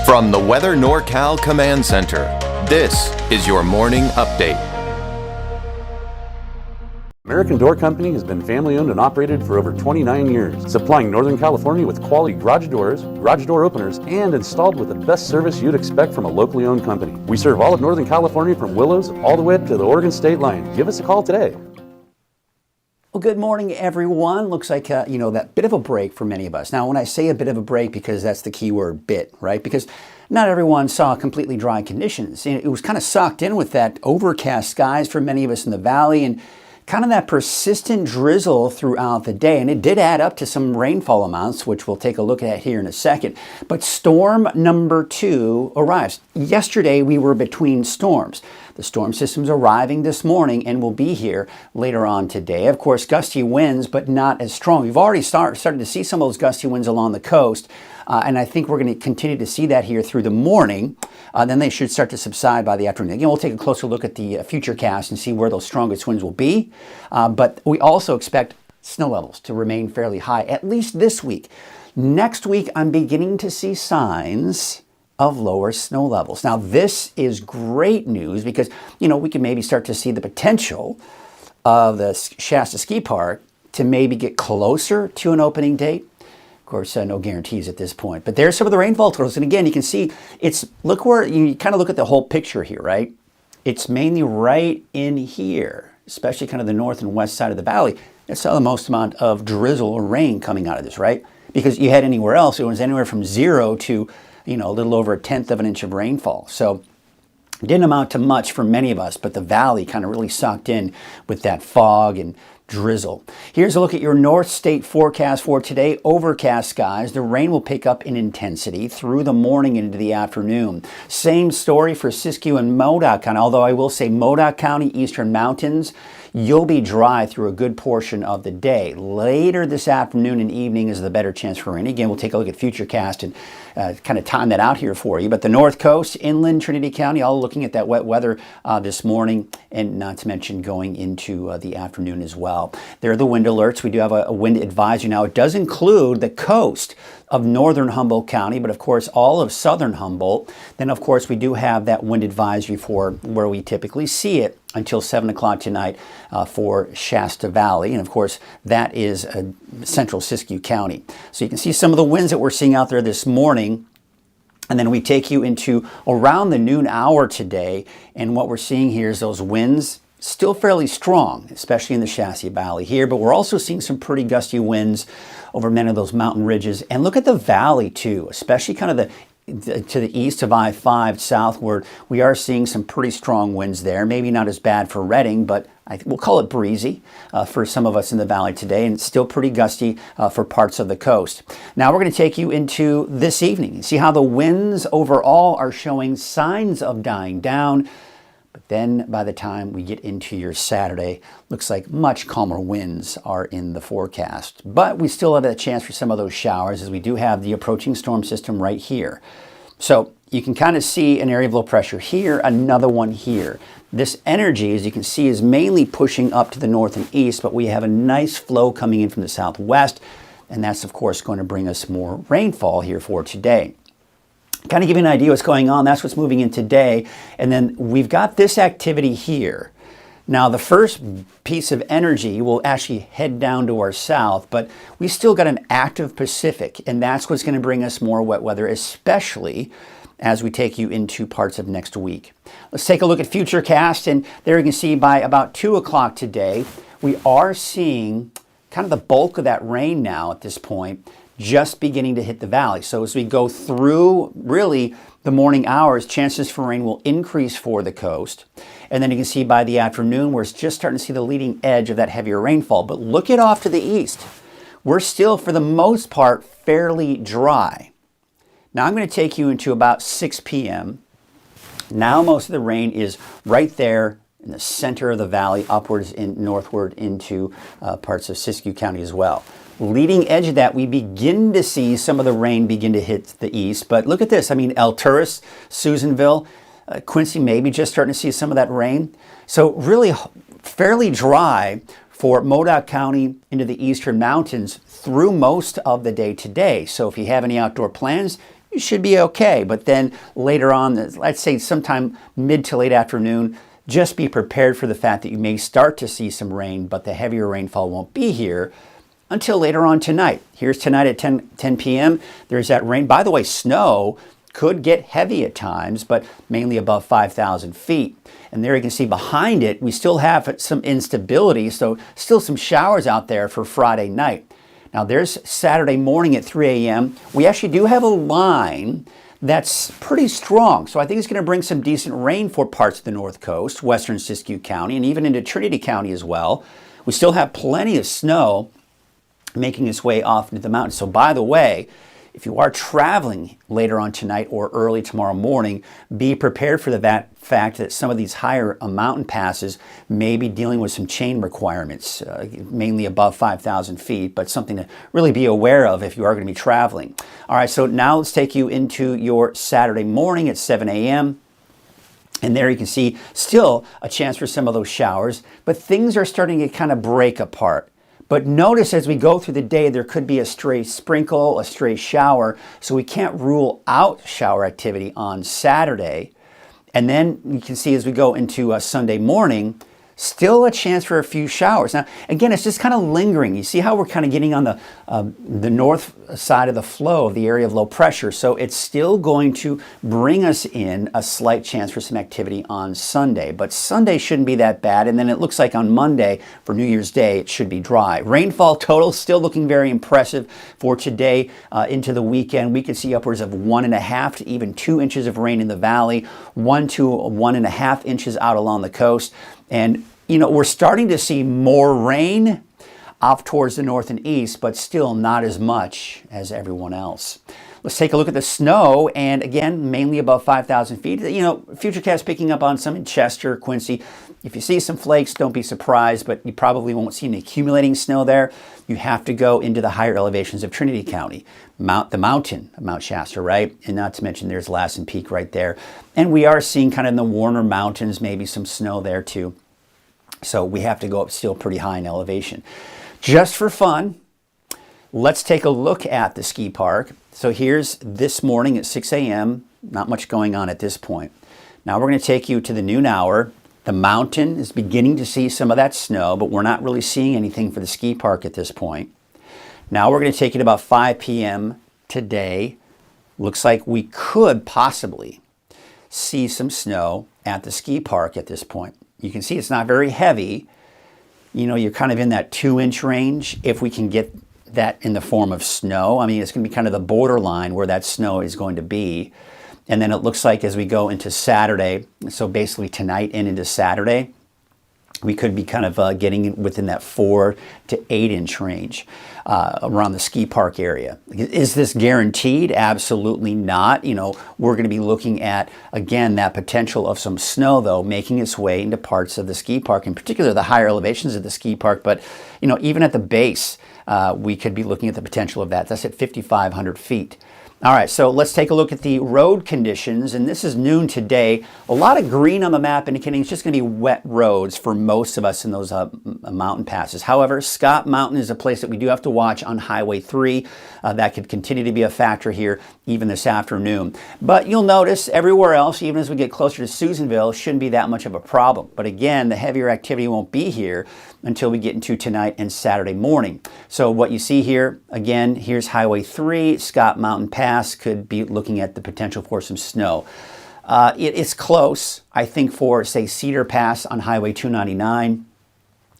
From the Weather NorCal Command Center, this is your morning update. American Door Company has been family-owned and operated for over 29 years, supplying Northern California with quality garage doors, garage door openers, and installed with the best service you'd expect from a locally owned company. We serve all of Northern California from Willows all the way up to the Oregon state line. Give us a call today. Well, good morning, everyone. Looks like, that bit of a break for many of us. Now, when I say a bit of a break, because that's the key word, bit, right? Because not everyone saw completely dry conditions. It was kind of sucked in with that overcast skies for many of us in the valley and kind of that persistent drizzle throughout the day. And it did add up to some rainfall amounts, which we'll take a look at here in a second. But storm number 2 arrives. Yesterday, we were between storms. The storm system's arriving this morning and will be here later on today. Of course, gusty winds, but not as strong. We've already started to see some of those gusty winds along the coast. And I think we're going to continue to see that here through the morning. Then they should start to subside by the afternoon. Again, we'll take a closer look at the future cast and see where those strongest winds will be. But we also expect snow levels to remain fairly high, at least this week. Next week, I'm beginning to see signs of lower snow levels. Now, this is great news because, we can maybe start to see the potential of the Shasta Ski Park to maybe get closer to an opening date. Of course, no guarantees at this point. But there's some of the rainfall totals. And again, you can see look where you kind of look at the whole picture here, right? It's mainly right in here, especially kind of the north and west side of the valley. That's the most amount of drizzle or rain coming out of this, right? Because you had anywhere else, it was anywhere from 0 to, a little over 1/10 of an inch of rainfall. So it didn't amount to much for many of us, but the valley kind of really sucked in with that fog and drizzle. Here's a look at your North State forecast for today. Overcast skies. The rain will pick up in intensity through the morning and into the afternoon. Same story for Siskiyou and Modoc County, although I will say Modoc County, Eastern Mountains, you'll be dry through a good portion of the day. Later this afternoon and evening is the better chance for rain. Again, we'll take a look at Futurecast and kind of time that out here for you. But the North Coast, inland Trinity County, all looking at that wet weather this morning, and not to mention going into the afternoon as well. There are the wind alerts. We do have a wind advisory now. It does include the coast of northern Humboldt County, but of course all of southern Humboldt. Then of course we do have that wind advisory for where we typically see it until 7 o'clock tonight for Shasta Valley. And of course that is central Siskiyou County. So you can see some of the winds that we're seeing out there this morning. And then we take you into around the noon hour today. And what we're seeing here is those winds still fairly strong, especially in the Shasta Valley here, but we're also seeing some pretty gusty winds over many of those mountain ridges. And look at the valley too, especially kind of to the east of I-5 southward. We are seeing some pretty strong winds there. Maybe not as bad for Redding, but we'll call it breezy for some of us in the valley today, and it's still pretty gusty for parts of the coast. Now we're going to take you into this evening and see how the winds overall are showing signs of dying down. But then by the time we get into your Saturday, looks like much calmer winds are in the forecast. But we still have a chance for some of those showers as we do have the approaching storm system right here. So you can kind of see an area of low pressure here, another one here. This energy, as you can see, is mainly pushing up to the north and east, but we have a nice flow coming in from the southwest. And that's, of course, going to bring us more rainfall here for today. Kind of give you an idea what's going on. That's what's moving in today. And then we've got this activity here. Now, the first piece of energy will actually head down to our south, but we still got an active Pacific, and that's what's going to bring us more wet weather, especially as we take you into parts of next week. Let's take a look at Futurecast, and there you can see by about 2 o'clock today, we are seeing kind of the bulk of that rain now at this point, just beginning to hit the valley. So as we go through really the morning hours, chances for rain will increase for the coast. And then you can see by the afternoon, we're just starting to see the leading edge of that heavier rainfall. But look at off to the east. We're still, for the most part, fairly dry. Now I'm going to take you into about 6 p.m. Now most of the rain is right there in the center of the valley, upwards and northward into parts of Siskiyou County as well. Leading edge of that, we begin to see some of the rain begin to hit the east. But look at this. I mean, Alturas, Susanville, Quincy, maybe just starting to see some of that rain. So really fairly dry for Modoc County into the eastern mountains through most of the day today. So if you have any outdoor plans, you should be okay. But then later on, let's say sometime mid to late afternoon, just be prepared for the fact that you may start to see some rain, but the heavier rainfall won't be here until later on tonight. Here's tonight at 10 p.m. There's that rain. By the way, snow could get heavy at times, but mainly above 5,000 feet. And there you can see behind it, we still have some instability, so still some showers out there for Friday night. Now there's Saturday morning at 3 a.m. We actually do have a line that's pretty strong. So I think it's going to bring some decent rain for parts of the North Coast, western Siskiyou County, and even into Trinity County as well. We still have plenty of snow making its way off into the mountains. So by the way, if you are traveling later on tonight or early tomorrow morning, be prepared for the fact that some of these higher mountain passes may be dealing with some chain requirements, mainly above 5,000 feet, but something to really be aware of if you are going to be traveling. All right, so now let's take you into your Saturday morning at 7 a.m. And there you can see still a chance for some of those showers, but things are starting to kind of break apart. But notice as we go through the day, there could be a stray sprinkle, a stray shower, so we can't rule out shower activity on Saturday. And then you can see as we go into Sunday morning, still a chance for a few showers. Now, again, it's just kind of lingering. You see how we're kind of getting on the north side of the flow of the area of low pressure. So it's still going to bring us in a slight chance for some activity on Sunday. But Sunday shouldn't be that bad. And then it looks like on Monday for New Year's Day, it should be dry. Rainfall total still looking very impressive for today into the weekend. We could see upwards of 1.5 to even 2 inches of rain in the valley, 1 to 1.5 inches out along the coast. And, you know, we're starting to see more rain off towards the north and east, but still not as much as everyone else. Let's take a look at the snow, and again, mainly above 5,000 feet. You know, Futurecast picking up on some in Chester, Quincy. If you see some flakes, don't be surprised, but you probably won't see any accumulating snow there. You have to go into the higher elevations of Trinity County, the mountain of Mount Shasta, right? And not to mention there's Lassen Peak right there. And we are seeing kind of in the Warner Mountains, maybe some snow there too. So we have to go up still pretty high in elevation. Just for fun, let's take a look at the ski park. So here's this morning at 6 a.m. Not much going on at this point. Now we're going to take you to the noon hour. The mountain is beginning to see some of that snow, but we're not really seeing anything for the ski park at this point. Now we're going to take it about 5 p.m. today. Looks like we could possibly see some snow at the ski park at this point. You can see it's not very heavy. You know, you're kind of in that 2-inch range if we can get that in the form of snow. I mean, it's going to be kind of the borderline where that snow is going to be. And then it looks like as we go into Saturday, so basically tonight and into Saturday, we could be kind of getting within that 4 to 8 inch range around the ski park area. Is this guaranteed? Absolutely not. You know, we're going to be looking at, again, that potential of some snow, though, making its way into parts of the ski park, in particular the higher elevations of the ski park. But, you know, even at the base, we could be looking at the potential of that. That's at 5,500 feet. All right, so let's take a look at the road conditions, and this is noon today. A lot of green on the map indicating it's just going to be wet roads for most of us in those mountain passes. However, Scott Mountain is a place that we do have to watch on Highway 3. That could continue to be a factor here even this afternoon. But you'll notice everywhere else, even as we get closer to Susanville, shouldn't be that much of a problem. But again, the heavier activity won't be here until we get into tonight and Saturday morning. So what you see here, again, here's Highway 3, Scott Mountain Pass, could be looking at the potential for some snow. It's close, I think, for, say, Cedar Pass on Highway 299.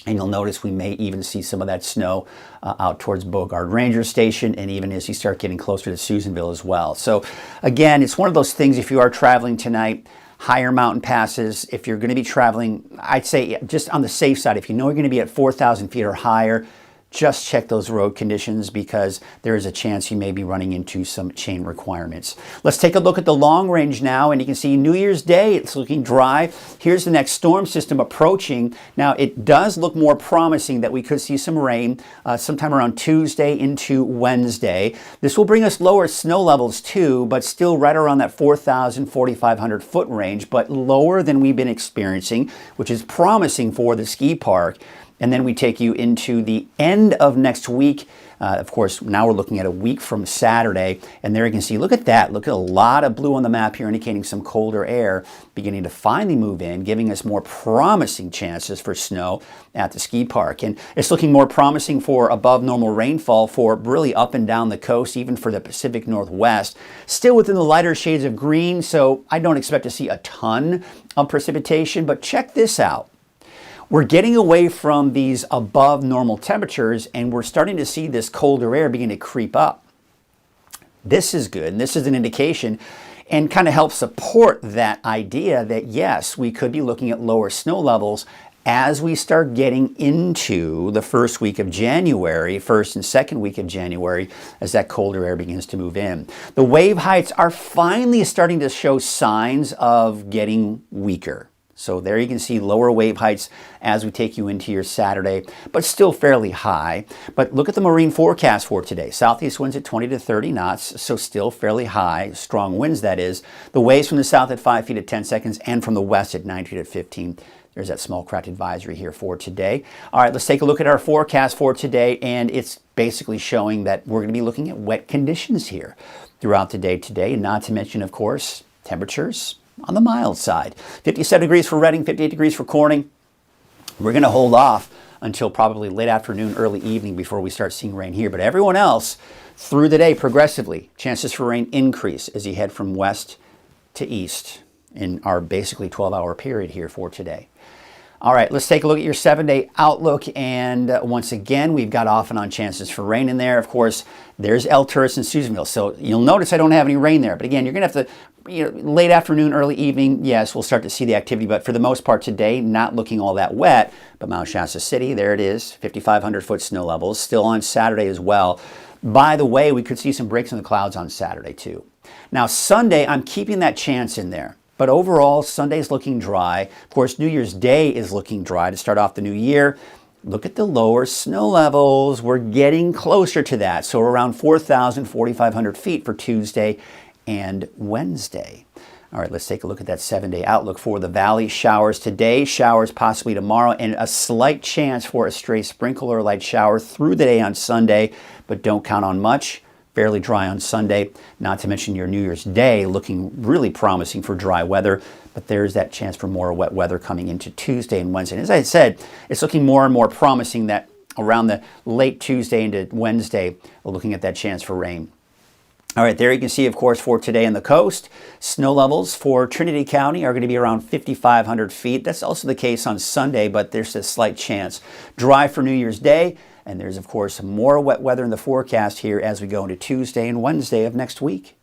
And you'll notice we may even see some of that snow out towards Beauregard Ranger Station, and even as you start getting closer to Susanville as well. So again, it's one of those things, if you are traveling tonight, higher mountain passes, if you're going to be traveling, I'd say just on the safe side, if you know you're going to be at 4,000 feet or higher, just check those road conditions because there is a chance you may be running into some chain requirements. Let's take a look at the long range now, and you can see New Year's Day, it's looking dry. Here's the next storm system approaching. Now, it does look more promising that we could see some rain sometime around Tuesday into Wednesday. This will bring us lower snow levels too, but still right around that 4,000, 4,500 foot range, but lower than we've been experiencing, which is promising for the ski park. And then we take you into the end of next week. Of course, now we're looking at a week from Saturday, and there you can see, look at that. Look at a lot of blue on the map here indicating some colder air beginning to finally move in, giving us more promising chances for snow at the ski park. And it's looking more promising for above normal rainfall for really up and down the coast, even for the Pacific Northwest. Still within the lighter shades of green, so I don't expect to see a ton of precipitation, but check this out. We're getting away from these above normal temperatures, and we're starting to see this colder air begin to creep up. This is good, and this is an indication and kind of helps support that idea that yes, we could be looking at lower snow levels as we start getting into the first week of January, first and second week of January, as that colder air begins to move in. The wave heights are finally starting to show signs of getting weaker. So there you can see lower wave heights as we take you into your Saturday, but still fairly high. But look at the marine forecast for today. Southeast winds at 20 to 30 knots, so still fairly high, strong winds that is. The waves from the south at 5 feet at 10 seconds and from the west at 9 feet at 15. There's that small craft advisory here for today. All right, let's take a look at our forecast for today, and it's basically showing that we're going to be looking at wet conditions here throughout the day today, and not to mention, of course, temperatures on the mild side. 57 degrees for Redding, 58 degrees for Corning. We're going to hold off until probably late afternoon, early evening before we start seeing rain here. But everyone else, through the day, progressively, chances for rain increase as you head from west to east in our basically 12-hour period here for today. All right, let's take a look at your 7-day outlook. And once again, we've got off and on chances for rain in there. Of course, there's El Turris and Susanville. So you'll notice I don't have any rain there. But again, you're going to have to, late afternoon, early evening, yes, we'll start to see the activity. But for the most part today, not looking all that wet. But Mount Shasta City, there it is, 5,500-foot snow levels. Still on Saturday as well. By the way, we could see some breaks in the clouds on Saturday too. Now, Sunday, I'm keeping that chance in there. But overall, Sunday's looking dry. Of course, New Year's Day is looking dry to start off the new year. Look at the lower snow levels. We're getting closer to that. So around 4,000, 4,500 feet for Tuesday and Wednesday. All right, let's take a look at that 7-day outlook for the valley. Showers today, showers possibly tomorrow, and a slight chance for a stray sprinkle or light shower through the day on Sunday, but don't count on much. Fairly dry on Sunday, not to mention your New Year's Day looking really promising for dry weather, but there's that chance for more wet weather coming into Tuesday and Wednesday. And as I said, it's looking more and more promising that around the late Tuesday into Wednesday, we're looking at that chance for rain. All right, there you can see, of course, for today on the coast, snow levels for Trinity County are going to be around 5,500 feet. That's also the case on Sunday, but there's a slight chance. Dry for New Year's Day. And there's, of course, more wet weather in the forecast here as we go into Tuesday and Wednesday of next week.